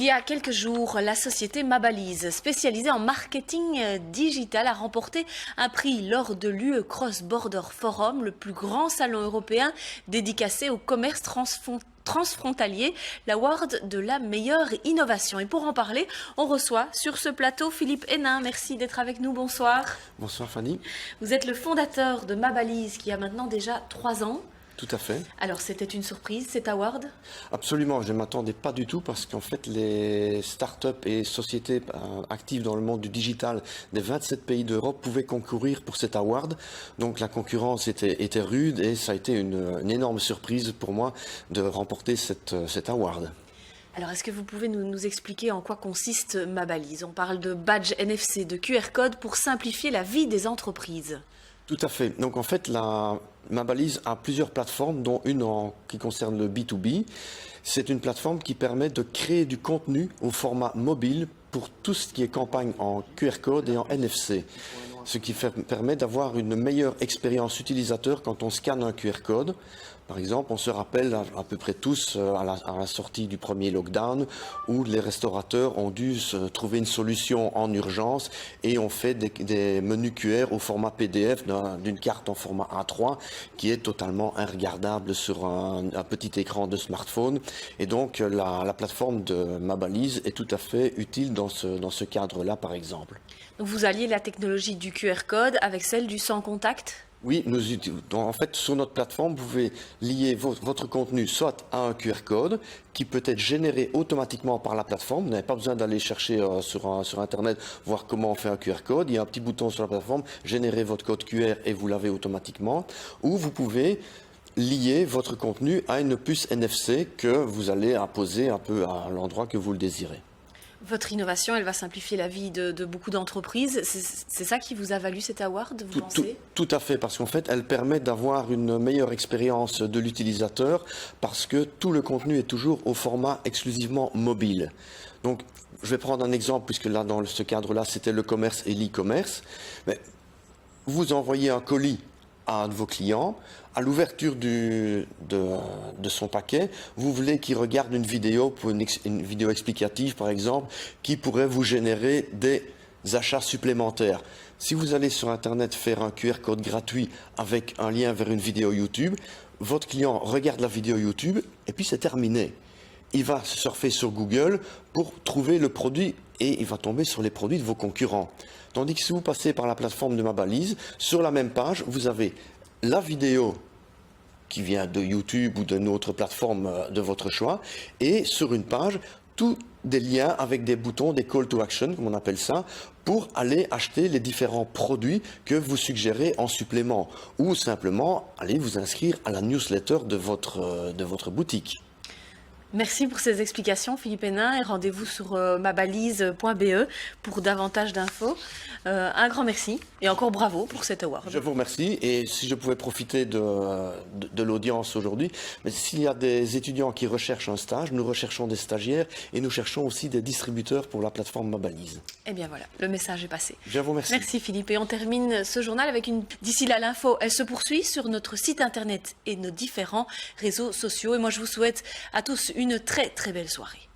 Il y a quelques jours, la société Mabalise, spécialisée en marketing digital, a remporté un prix lors de l'UE Cross Border Forum, le plus grand salon européen dédicacé au commerce transfrontalier, l'award de la meilleure innovation. Et pour en parler, on reçoit sur ce plateau Philippe Hénin. Merci d'être avec nous. Bonsoir. Bonsoir Fanny. Vous êtes le fondateur de Mabalise qui a maintenant déjà 3 ans. Tout à fait. Alors c'était une surprise cet award? Absolument, je ne m'attendais pas du tout parce qu'en fait les startups et sociétés actives dans le monde du digital des 27 pays d'Europe pouvaient concourir pour cet award. Donc la concurrence était rude et ça a été une énorme surprise pour moi de remporter cet award. Alors, est-ce que vous pouvez nous expliquer en quoi consiste Mabalise? On parle de badge NFC, de QR code pour simplifier la vie des entreprises. Tout à fait. Donc en fait, Mabalise a plusieurs plateformes, dont une qui concerne le B2B. C'est une plateforme qui permet de créer du contenu au format mobile pour tout ce qui est campagne en QR code et en NFC. Ce qui permet d'avoir une meilleure expérience utilisateur quand on scanne un QR code. Par exemple, on se rappelle à peu près tous à la sortie du premier lockdown où les restaurateurs ont dû trouver une solution en urgence et ont fait des menus QR au format PDF d'une carte en format A3 qui est totalement regardable sur un petit écran de smartphone. Et donc la plateforme de Mabalise est tout à fait utile dans ce cadre-là, par exemple. Donc vous alliez la technologie du QR code avec celle du sans contact? Oui, en fait, sur notre plateforme, vous pouvez lier votre contenu soit à un QR code qui peut être généré automatiquement par la plateforme. Vous n'avez pas besoin d'aller chercher sur Internet, voir comment on fait un QR code. Il y a un petit bouton sur la plateforme, générer votre code QR et vous l'avez automatiquement. Ou vous pouvez lier votre contenu à une puce NFC que vous allez apposer un peu à l'endroit que vous le désirez. Votre innovation, elle va simplifier la vie de beaucoup d'entreprises. C'est ça qui vous a valu cet award, vous pensez? Tout à fait, parce qu'en fait, elle permet d'avoir une meilleure expérience de l'utilisateur parce que tout le contenu est toujours au format exclusivement mobile. Donc, je vais prendre un exemple, puisque là, dans ce cadre-là, c'était le commerce et l'e-commerce. Vous envoyez un colis à un de vos clients, à l'ouverture de son paquet, vous voulez qu'il regarde une vidéo, une vidéo explicative par exemple, qui pourrait vous générer des achats supplémentaires. Si vous allez sur Internet faire un QR code gratuit avec un lien vers une vidéo YouTube, votre client regarde la vidéo YouTube et puis c'est terminé. Il va surfer sur Google pour trouver le produit et il va tomber sur les produits de vos concurrents. Tandis que si vous passez par la plateforme de Mabalise, sur la même page, vous avez la vidéo qui vient de YouTube ou d'une autre plateforme de votre choix et sur une page, tous des liens avec des boutons, des call to action, comme on appelle ça, pour aller acheter les différents produits que vous suggérez en supplément ou simplement aller vous inscrire à la newsletter de votre boutique. Merci pour ces explications, Philippe Hénin, et rendez-vous sur mabalise.be pour davantage d'infos. Un grand merci et encore bravo pour cet award. Je vous remercie et si je pouvais profiter de l'audience aujourd'hui, mais s'il y a des étudiants qui recherchent un stage, nous recherchons des stagiaires et nous cherchons aussi des distributeurs pour la plateforme Mabalise. Eh bien voilà, le message est passé. Je vous remercie. Merci Philippe et on termine ce journal avec D'ici là l'info, elle se poursuit sur notre site internet et nos différents réseaux sociaux et moi je vous souhaite à tous une très très belle soirée.